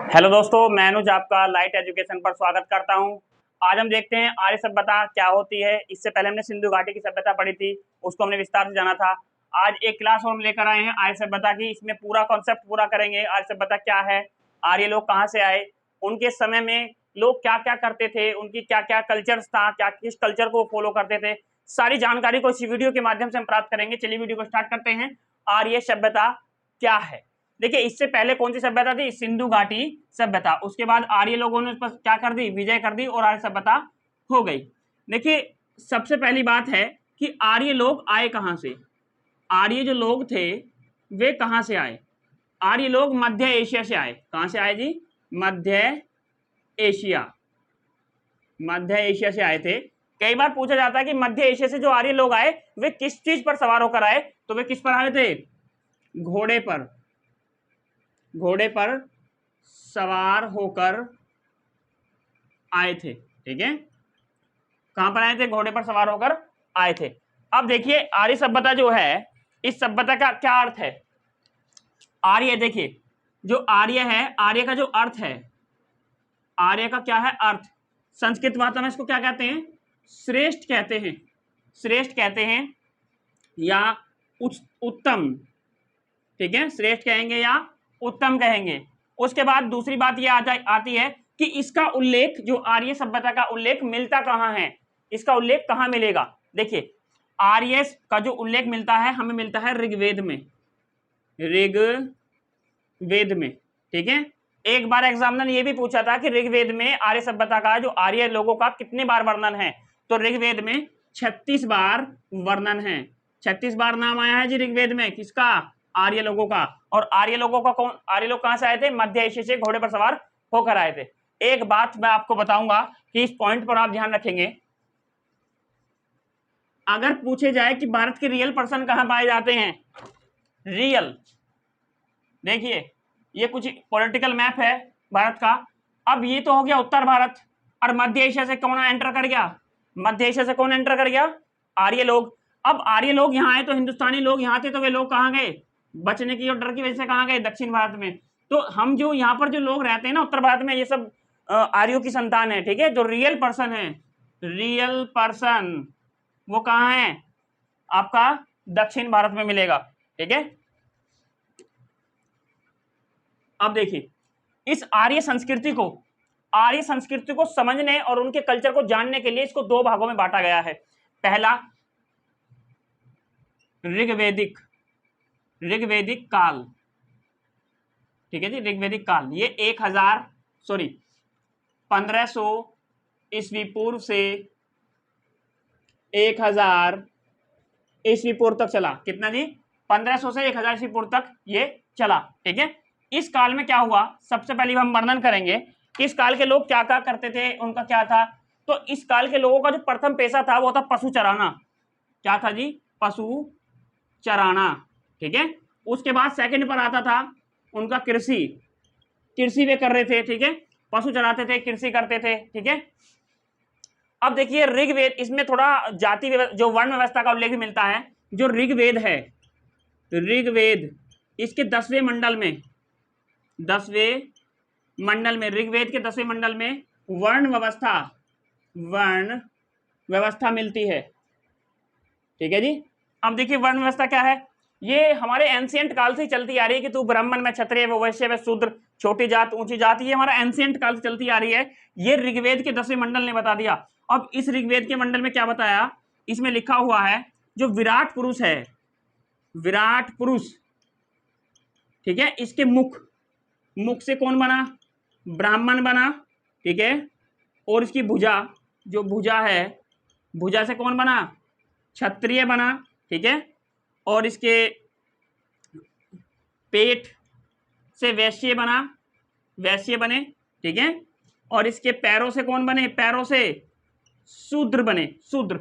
Hello दोस्तों, मैं अनुज आपका लाइट एजुकेशन पर स्वागत करता हूं। आज हम देखते हैं आर्य सभ्यता क्या होती है। इससे पहले हमने सिंधु घाटी की सभ्यता पढ़ी थी, उसको हमने विस्तार से जाना था। आज एक क्लास और हम लेकर आए हैं आर्य सभ्यता की। इसमें पूरा कॉन्सेप्ट पूरा करेंगे। आर्य सभ्यता क्या है, आर्य लोग कहाँ से आए, उनके समय में लोग क्या क्या करते थे, उनकी क्या क्या कल्चर्स था, क्या किस कल्चर को फॉलो करते थे, सारी जानकारी को इस वीडियो के माध्यम से हम प्राप्त करेंगे। चलिए वीडियो को स्टार्ट करते हैं। आर्य सभ्यता क्या है। देखिए, इससे पहले कौन सी सभ्यता थी, सिंधु घाटी सभ्यता। उसके बाद आर्य लोगों ने उस पर क्या कर दी, विजय कर दी और आर्य सभ्यता हो गई। देखिए, सबसे पहली बात है कि आर्य लोग आए कहां से। आर्य जो लोग थे वे कहां से आए। आर्य लोग मध्य एशिया से आए। कहां से आए जी, मध्य एशिया। मध्य एशिया से आए थे। कई बार पूछा जाता है कि मध्य एशिया से जो आर्य लोग आए वे किस चीज पर सवार होकर आए, तो वे किस पर आए थे, घोड़े पर। घोड़े पर सवार होकर आए थे। ठीक है, कहां पर आए थे, घोड़े पर सवार होकर आए थे। अब देखिए, आर्य सभ्यता जो है, इस सभ्यता का क्या अर्थ है। आर्य, देखिए जो आर्य है, आर्य का जो अर्थ है, आर्य का क्या है अर्थ। संस्कृत भाषा में इसको क्या कहते हैं, श्रेष्ठ कहते हैं। श्रेष्ठ कहते हैं या उत्तम। ठीक है, श्रेष्ठ कहेंगे या उत्तम कहेंगे। उसके बाद दूसरी बात यह आती है कि इसका उल्लेख, जो आर्य सभ्यता का उल्लेख मिलता कहां है, इसका उल्लेख कहां मिलेगा। देखिए, आर्य का जो उल्लेख मिलता है हमें मिलता है ऋग्वेद में। ऋग्वेद में, ठीक है। एक बार एग्जामिनर ने यह भी पूछा था कि ऋग्वेद में आर्य सभ्यता का, जो आर्य लोगों का कितने बार वर्णन है, तो ऋग्वेद में 36 बार वर्णन है। 36 बार नाम आया है जी ऋग्वेद में, किसका, आर्य लोगों का। और आर्य लोगों का कौन, आर्य लोग कहां से आए थे, मध्य एशिया से घोड़े पर सवार होकर आए थे। एक बात मैं आपको बताऊंगा कि इस पॉइंट पर आप ध्यान रखेंगे। अगर पूछे जाए कि भारत के रियल पर्सन कहां पाए जाते हैं, रियल, देखिए ये कुछ पॉलिटिकल मैप है भारत का। अब ये तो हो गया उत्तर भारत, और मध्य एशिया से कौन एंटर कर गया, मध्य एशिया से कौन एंटर कर गया, आर्य लोग। अब आर्य लोग यहाँ आए तो हिंदुस्तानी लोग यहाँ थे, तो वे लोग कहाँ गए, बचने की और डर की वजह से कहाँ गए, दक्षिण भारत में। तो हम जो यहाँ पर जो लोग रहते हैं ना उत्तर भारत में, ये सब आर्यों की संतान है। ठीक है, जो रियल पर्सन है, रियल पर्सन वो कहाँ है, आपका दक्षिण भारत में मिलेगा। ठीक है, अब देखिए, इस आर्य संस्कृति को समझने और उनके कल्चर को जानने के लिए इसको दो भागों में बांटा गया है। पहला ऋग्वेदिक काल। ठीक है जी, ऋग्वेदिक काल, ये 1500 ईस्वी पूर्व से 1000 ईस्वी पूर्व तक चला। कितना जी, 1500 से 1000 ईस्वी पूर्व तक ये चला। ठीक है, इस काल में क्या हुआ, सबसे पहले हम वर्णन करेंगे कि इस काल के लोग क्या क्या करते थे, उनका क्या था। तो इस काल के लोगों का जो प्रथम पेशा था वो था पशु चराना। क्या था जी, पशु चराना। ठीक है, उसके बाद सेकंड पर आता था उनका कृषि वे कर रहे थे। ठीक है, पशु चराते थे, कृषि करते थे। ठीक है, अब देखिए ऋग्वेद, इसमें थोड़ा जाति जो वर्ण व्यवस्था का उल्लेख भी मिलता है। जो ऋग्वेद है, ऋग्वेद इसके 10वें मंडल में, 10वें मंडल में, ऋग्वेद के 10वें मंडल में वर्ण व्यवस्था मिलती है। ठीक है जी, अब देखिए वर्ण व्यवस्था क्या है, ये हमारे एंशिएंट काल से चलती आ रही है कि तू ब्राह्मण में क्षत्रिय में वैश्य में शूद्र, छोटी जात ऊंची जात, ये हमारा एंशिएंट काल से चलती आ रही है। ये ऋग्वेद के 10वें मंडल ने बता दिया। अब इस ऋग्वेद के मंडल में क्या बताया, इसमें लिखा हुआ है जो विराट पुरुष है, विराट पुरुष, ठीक है, इसके मुख से कौन बना, ब्राह्मण बना। ठीक है, और इसकी भुजा, जो भुजा है, भुजा से कौन बना, क्षत्रिय बना। ठीक है, और इसके पेट से वैश्य बने। ठीक है, और इसके पैरों से कौन बने, पैरों से शूद्र बने, शूद्र।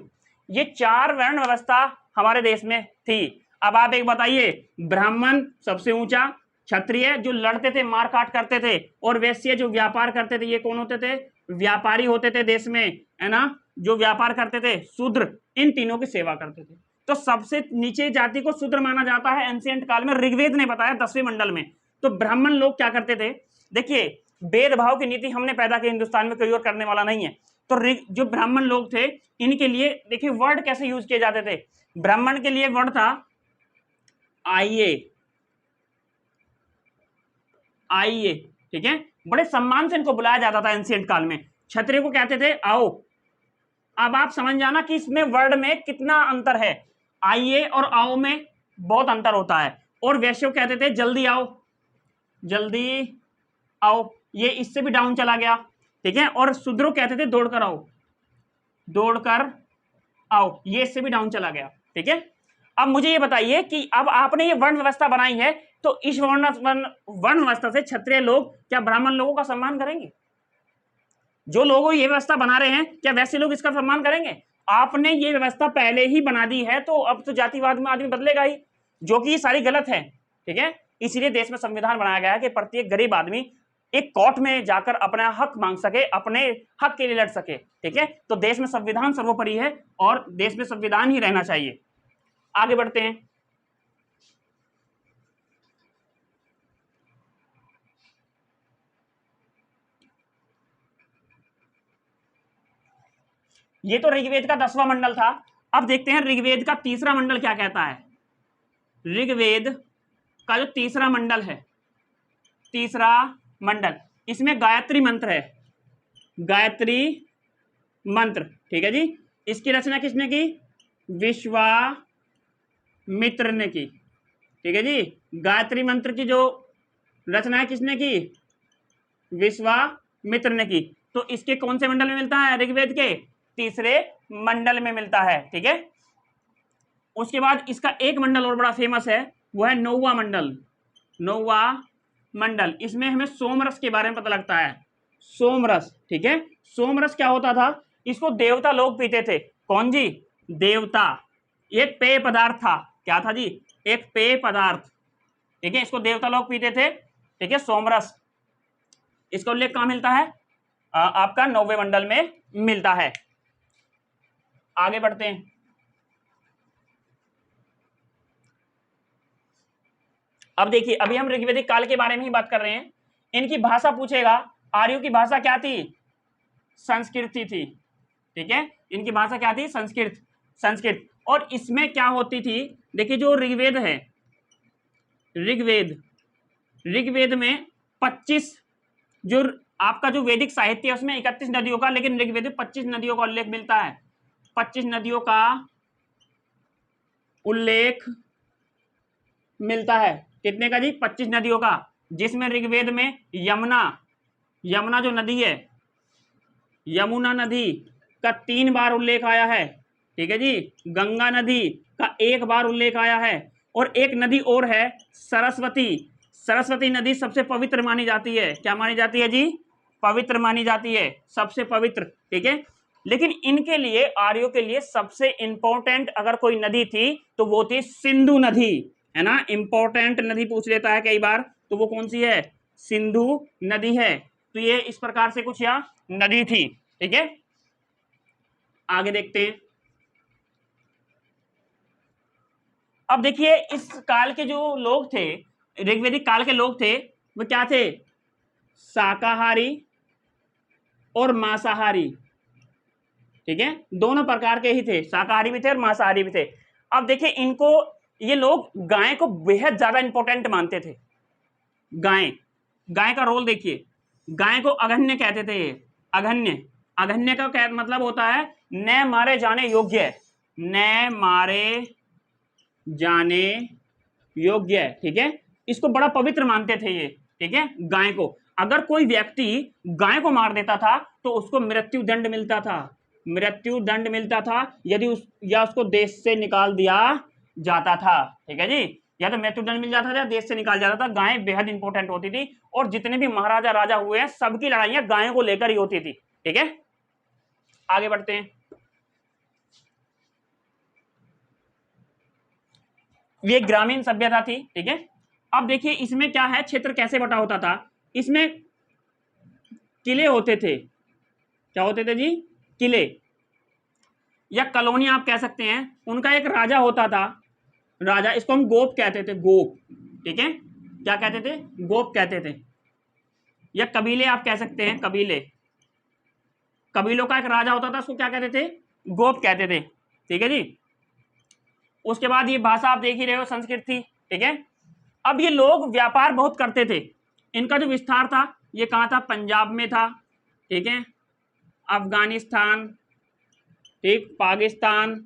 ये 4 वर्ण व्यवस्था हमारे देश में थी। अब आप एक बताइए, ब्राह्मण सबसे ऊंचा, क्षत्रिय जो लड़ते थे, मार काट करते थे, और वैश्य जो व्यापार करते थे, ये कौन होते थे, व्यापारी होते थे देश में, है ना, जो व्यापार करते थे। शूद्र इन तीनों की सेवा करते थे। तो सबसे नीचे जाति को शूद्र माना जाता है एंशिएंट काल में, ऋग्वेद ने बताया 10वें मंडल में। तो ब्राह्मण लोग क्या करते थे, देखिए भेदभाव की नीति हमने पैदा की हिंदुस्तान में, कोई और करने वाला नहीं है। तो जो ब्राह्मण लोग थे इनके लिए देखिए वर्ड कैसे यूज किए जाते थे। ब्राह्मण के लिए वर्ड था आइए, आइए, ठीक है, बड़े सम्मान से इनको बुलाया जाता था एंशिएंट काल में। क्षत्रिय को कहते थे आओ। अब आप समझ जाना कि इसमें वर्ड में कितना अंतर है, आइए और आओ में बहुत अंतर होता है। और वैश्य को कहते थे जल्दी आओ, जल्दी आओ, ये इससे भी डाउन चला गया, ठीक है। और शूद्र कहते थे दौड़कर आओ, दौड़कर आओ, ये इससे भी डाउन चला गया, ठीक है। अब मुझे ये बताइए कि अब आपने ये वर्ण व्यवस्था बनाई है, तो इस वर्ण व्यवस्था से क्षत्रिय लोग क्या ब्राह्मण लोगों का सम्मान करेंगे? जो लोग ये व्यवस्था बना रहे हैं क्या वैसे लोग इसका सम्मान करेंगे? आपने ये व्यवस्था पहले ही बना दी है, तो अब तो जातिवाद में आदमी बदलेगा ही, जो कि ये सारी गलत है, ठीक है। इसीलिए देश में संविधान बनाया गया है कि प्रत्येक गरीब आदमी एक कोर्ट में जाकर अपना हक मांग सके, अपने हक के लिए लड़ सके, ठीक है। तो देश में संविधान सर्वोपरि है और देश में संविधान ही रहना चाहिए। आगे बढ़ते हैं। ये तो ऋग्वेद का 10वां मंडल था। अब देखते हैं ऋग्वेद का तीसरा मंडल क्या कहता है। ऋग्वेद का जो तीसरा मंडल है, तीसरा मंडल, इसमें गायत्री मंत्र है, गायत्री मंत्र, ठीक है जी। इसकी रचना किसने की? विश्वामित्र ने की, ठीक है जी। गायत्री मंत्र की जो रचना है किसने की? विश्वामित्र ने की। तो इसके कौन से मंडल में मिलता है? ऋग्वेद के तीसरे मंडल में मिलता है, ठीक है। उसके बाद इसका एक मंडल और बड़ा फेमस है, वो है 9वां मंडल, 9वां मंडल। इसमें हमें सोमरस के बारे में पता लगता है, सोमरस, ठीक है। सोमरस क्या होता था? इसको देवता लोग पीते थे। कौन जी? देवता। एक पेय पदार्थ था। क्या था जी? एक पेय पदार्थ, ठीक है। इसको देवता लोग पीते थे, ठीक है, सोमरस। इसका उल्लेख कहां मिलता है? आपका 9वें मंडल में मिलता है। आगे बढ़ते हैं। अब देखिए, अभी हम ऋग्वेदिक काल के बारे में ही बात कर रहे हैं। इनकी भाषा पूछेगा, आर्यों की भाषा क्या थी? संस्कृत थी, ठीक है। इनकी भाषा क्या थी? संस्कृत, संस्कृत। और इसमें क्या होती थी? देखिए जो ऋग्वेद है, ऋग्वेद, ऋग्वेद में 25 जो आपका जो वैदिक साहित्य है उसमें 31 नदियों का, लेकिन ऋग्वेद में 25 नदियों का उल्लेख मिलता है। 25 नदियों का उल्लेख मिलता है। कितने का जी? 25 नदियों का, जिसमें ऋग्वेद में यमुना, यमुना जो नदी है, यमुना नदी का 3 बार उल्लेख आया है, ठीक है जी। गंगा नदी का 1 बार उल्लेख आया है। और एक नदी और है सरस्वती। सरस्वती नदी सबसे पवित्र मानी जाती है। क्या मानी जाती है जी? पवित्र मानी जाती है, सबसे पवित्र, ठीक है। लेकिन इनके लिए, आर्यों के लिए सबसे इंपॉर्टेंट अगर कोई नदी थी तो वो थी सिंधु नदी, है ना। इंपॉर्टेंट नदी पूछ लेता है कई बार, तो वो कौन सी है? सिंधु नदी है। तो ये इस प्रकार से कुछ यहाँ नदी थी, ठीक है। आगे देखते हैं। अब देखिए इस काल के जो लोग थे, ऋग्वेदिक काल के लोग थे, वो क्या थे? शाकाहारी और मांसाहारी, ठीक है। दोनों प्रकार के ही थे, शाकाहारी भी थे और मांसाहारी भी थे। अब देखिए इनको, ये लोग गाय को बेहद ज्यादा इंपॉर्टेंट मानते थे। गाय, गाय का रोल देखिए। गाय को अघन्य कहते थे। ये अघन्य, अघन्य का क्या मतलब होता है? न मारे जाने योग्य, न मारे जाने योग्य, ठीक है। इसको बड़ा पवित्र मानते थे ये, ठीक है। गाय को, अगर कोई व्यक्ति गाय को मार देता था तो उसको मृत्यु दंड मिलता था, मृत्यु दंड मिलता था, यदि उसको देश से निकाल दिया जाता था, ठीक है जी। या तो मृत्यु दंड मिल जाता था या देश से निकाल जाता था। गाय बेहद इंपॉर्टेंट होती थी और जितने भी महाराजा राजा हुए हैं सबकी लड़ाइयां गायों को लेकर ही होती थी, ठीक है। आगे बढ़ते हैं। ये ग्रामीण सभ्यता थी, ठीक है। अब देखिए इसमें क्या है, क्षेत्र कैसे बटा होता था? इसमें किले होते थे। क्या होते थे जी? किले या कॉलोनी आप कह सकते हैं। उनका एक राजा होता था, राजा, इसको हम गोप कहते थे, गोप, ठीक है। क्या कहते थे? गोप कहते थे। या कबीले आप कह सकते हैं, कबीले, कबीलों का एक राजा होता था, उसको क्या कहते थे, गोप कहते थे। ठीक है जी। उसके बाद ये भाषा आप देख ही रहे हो, संस्कृत थी। ठीक है। अब ये लोग व्यापार बहुत करते थे। इनका जो विस्तार था ये कहाँ था, पंजाब में था। ठीक है, अफगानिस्तान, ठीक, पाकिस्तान,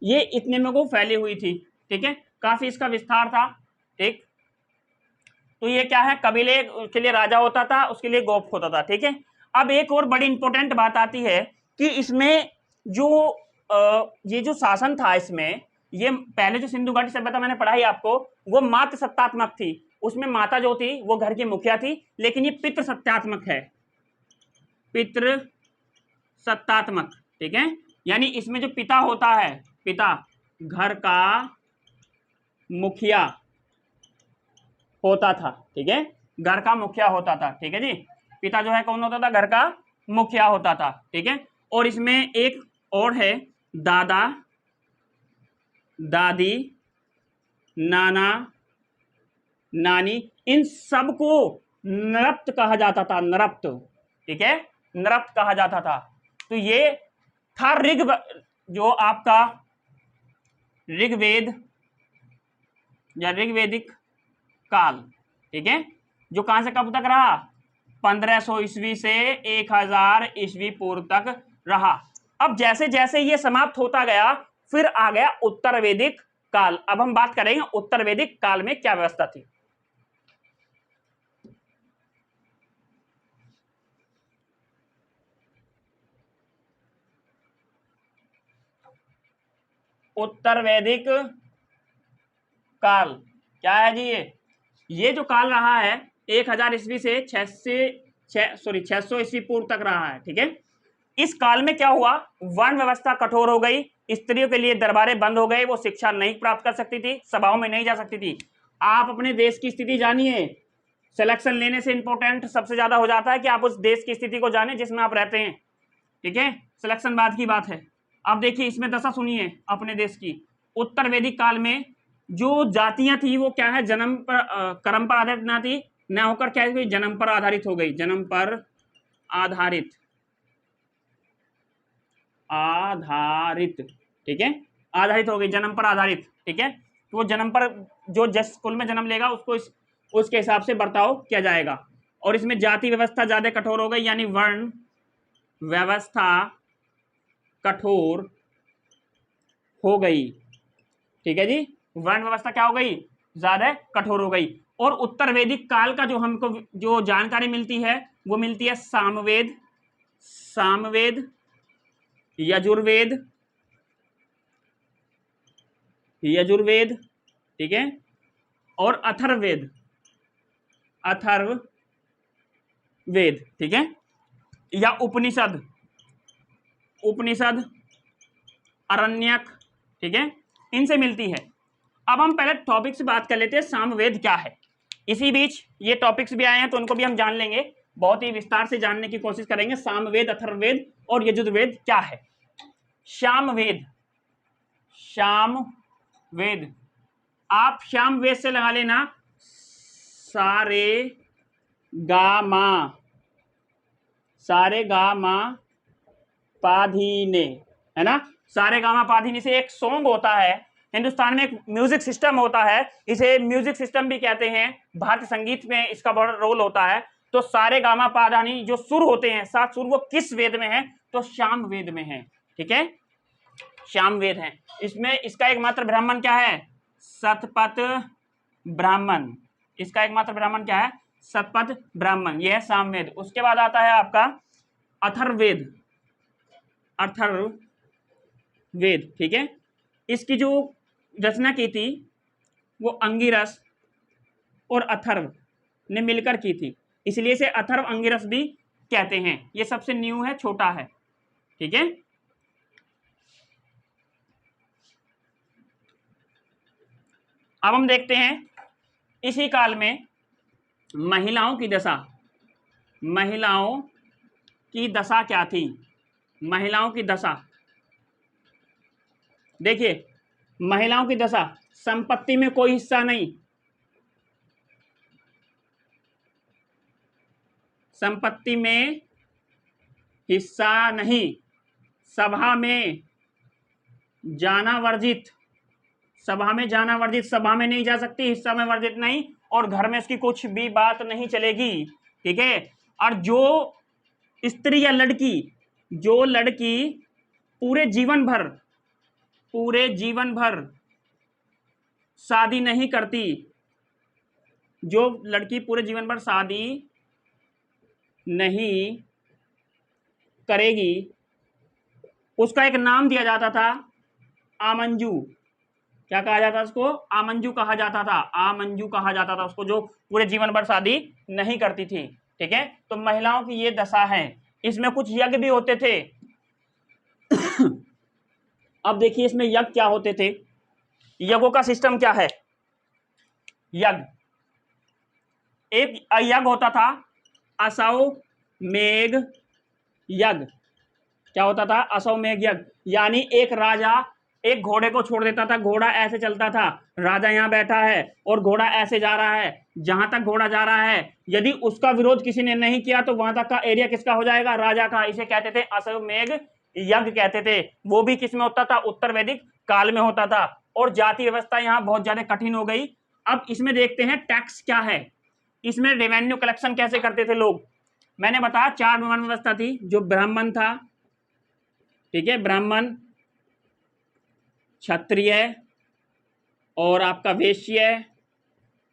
ये इतने में को फैली हुई थी। ठीक है, काफी इसका विस्तार था। ठीक, तो ये क्या है, कबीले के लिए राजा होता था, उसके लिए गोप होता था। ठीक है। अब एक और बड़ी इंपॉर्टेंट बात आती है कि इसमें जो ये जो शासन था, इसमें ये पहले जो सिंधु घाटी सभ्यता मैंने पढ़ाई आपको, वो मात्र सत्तात्मक थी। उसमें माता जो थी वो घर की मुखिया थी, लेकिन ये पितृ सत्तात्मक है, पितृ सत्तात्मक। ठीक है, यानी इसमें जो पिता होता है, पिता घर का मुखिया होता था। ठीक है, घर का मुखिया होता था। ठीक है जी, पिता जो है कौन होता था, घर का मुखिया होता था। ठीक है, और इसमें एक और है, दादा, दादी, नाना, नानी, इन सबको नृप्त कहा जाता था, नृप्त। ठीक है, नृप्त कहा जाता था। तो ये था जो आपका ऋग्वेद या ऋग्वेदिक काल। ठीक है, जो कहां से कब तक रहा, 1500 ईस्वी से 1000 ईस्वी पूर्व तक रहा। अब जैसे जैसे ये समाप्त होता गया, फिर आ गया उत्तर वैदिक काल। अब हम बात करेंगे उत्तर वैदिक काल में क्या व्यवस्था थी। उत्तर वैदिक काल क्या है जी, ये जो काल रहा है 1000 ईस्वी से 600 ईस्वी पूर्व तक रहा है। ठीक है, इस काल में क्या हुआ, वर्ण व्यवस्था कठोर हो गई, स्त्रियों के लिए दरबारें बंद हो गए, वो शिक्षा नहीं प्राप्त कर सकती थी, सभाओं में नहीं जा सकती थी। आप अपने देश की स्थिति जानिए, सिलेक्शन लेने से इंपॉर्टेंट सबसे ज्यादा हो जाता है कि आप उस देश की स्थिति को जाने जिसमें आप रहते हैं। ठीक है, सिलेक्शन बाद की बात है। आप देखिए इसमें दशा सुनिए अपने देश की। उत्तर वैदिक काल में जो जातियां थी वो क्या है, जन्म पर कर्म पर आधारित ना थी, ना होकर क्या हुई, जन्म पर आधारित हो गई, जन्म पर आधारित, आधारित। ठीक है, आधारित हो गई, जन्म पर आधारित। ठीक है, तो वो जन्म पर, जो जिस कुल में जन्म लेगा उसको उसके हिसाब से बर्ताव किया जाएगा। और इसमें जाति व्यवस्था ज्यादा कठोर हो गई, यानी वर्ण व्यवस्था कठोर हो गई। ठीक है जी, वर्ण व्यवस्था क्या हो गई, ज्यादा कठोर हो गई। और उत्तर वैदिक काल का जो हमको जो जानकारी मिलती है वो मिलती है सामवेद, सामवेद, यजुर्वेद, यजुर्वेद। ठीक है, और अथर्ववेद, अथर्ववेद। ठीक है, या उपनिषद, उपनिषद, अरण्यक। ठीक है, इनसे मिलती है। अब हम पहले टॉपिक से बात कर लेते हैं, सामवेद क्या है। इसी बीच ये टॉपिक्स भी आए हैं तो उनको भी हम जान लेंगे, बहुत ही विस्तार से जानने की कोशिश करेंगे। सामवेद, अथर्ववेद और यजुर्वेद क्या है। सामवेद, सामवेद, आप सामवेद से लगा लेना सारे गा मा, सारे गा मा पाधीने, है ना। सारे गा मा पाधीने से एक सॉन्ग होता है, हिंदुस्तान में एक म्यूजिक सिस्टम होता है, इसे म्यूजिक सिस्टम भी कहते हैं, भारतीय संगीत में इसका बड़ा रोल होता है। तो सारे गामा पाधानी जो सुर होते हैं, 7 सुर, वो किस वेद में है, तो श्याम वेद में है। ठीक है, श्याम वेद है। इसमें इसका एकमात्र ब्राह्मण क्या है, शतपथ ब्राह्मण। इसका एकमात्र ब्राह्मण क्या है, शतपथ ब्राह्मण, यह है सामवेद। उसके बाद आता है आपका अथर्ववेद, अथर्ववेद। ठीक है, इसकी जो रचना की थी वो अंगिरस और अथर्व ने मिलकर की थी, इसलिए इसे अथर्व अंगिरस भी कहते हैं। ये सबसे न्यू है, छोटा है। ठीक है, अब हम देखते हैं इसी काल में महिलाओं की दशा, महिलाओं की दशा क्या थी। महिलाओं की दशा देखिए, महिलाओं की दशा, संपत्ति में कोई हिस्सा नहीं, संपत्ति में हिस्सा नहीं, सभा में जाना वर्जित, सभा में जाना वर्जित, सभा में नहीं जा सकती, हिस्सा में वर्जित नहीं, और घर में उसकी कुछ भी बात नहीं चलेगी, ठीक है। और जो स्त्री या लड़की, जो लड़की पूरे जीवन भर शादी नहीं करती, जो लड़की पूरे जीवन भर शादी नहीं करेगी, उसका एक नाम दिया जाता था आमंजू। क्या कहा जाता था उसको? आमंजू कहा जाता था, आमंजू कहा जाता था उसको, जो पूरे जीवन भर शादी नहीं करती थी, ठीक है। तो महिलाओं की ये दशा है। इसमें कुछ यज्ञ भी होते थे। अब देखिए इसमें यज्ञ क्या होते थे, यज्ञों का सिस्टम क्या है। यज्ञ, एक यज्ञ होता था अश्वमेध यज्ञ। क्या होता था? अश्वमेध यज्ञ, यानी एक राजा एक घोड़े को छोड़ देता था, घोड़ा ऐसे चलता था, राजा यहाँ बैठा है और घोड़ा ऐसे जा रहा है, जहां तक घोड़ा जा रहा है यदि उसका विरोध किसी ने नहीं किया तो वहां तक का एरिया किसका हो जाएगा? राजा का। इसे कहते थे अश्वमेध यज्ञ कहते थे। वो भी किसमें होता था? उत्तर वैदिक काल में होता था। और जाति व्यवस्था यहाँ बहुत ज्यादा कठिन हो गई। अब इसमें देखते हैं टैक्स क्या है, इसमें रेवेन्यू कलेक्शन कैसे करते थे लोग। मैंने बताया 4 वर्ण व्यवस्था थी, जो ब्राह्मण था, ठीक है, ब्राह्मण, क्षत्रिय और आपका वैश्य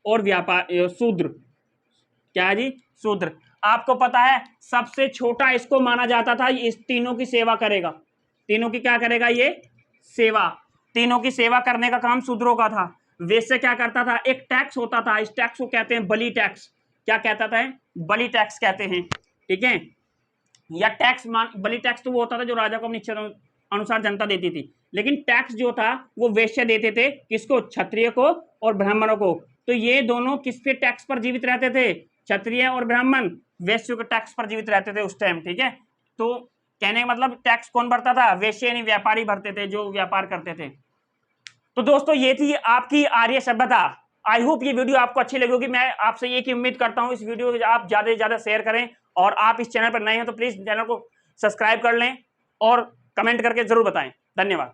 और व्यापार शूद्र। क्या है जी? शूद्र। आपको पता है सबसे छोटा इसको माना जाता था, इस तीनों की सेवा करेगा। तीनों की क्या करेगा? ये सेवा। तीनों की सेवा करने का काम शूद्रों का था। वैश्य क्या करता था? एक टैक्स होता था, इस टैक्स को कहते हैं बलि टैक्स। क्या कहता था? बलि टैक्स कहते हैं, ठीक है। या टैक्स बलि टैक्स तो वो होता था जो राजा को अपनी इच्छा अनुसार जनता देती थी, लेकिन टैक्स जो था वो वैश्य देते थे। किसको? क्षत्रिय को और ब्राह्मणों को। तो ये दोनों किस पे टैक्स पर जीवित रहते थे? क्षत्रिय और ब्राह्मण वैश्य के टैक्स पर जीवित रहते थे उस टाइम, ठीक है। तो कहने का मतलब टैक्स कौन भरता था? वैश्य यानी व्यापारी भरते थे, जो व्यापार करते थे। तो दोस्तों ये थी आपकी आर्य सभ्यता। आई होप ये वीडियो आपको अच्छी लगी होगी। मैं आपसे ये की उम्मीद करता हूँ इस वीडियो को आप ज्यादा से ज्यादा शेयर करें, और आप इस चैनल पर नए हैं तो प्लीज चैनल को सब्सक्राइब कर लें और कमेंट करके जरूर बताएं। धन्यवाद।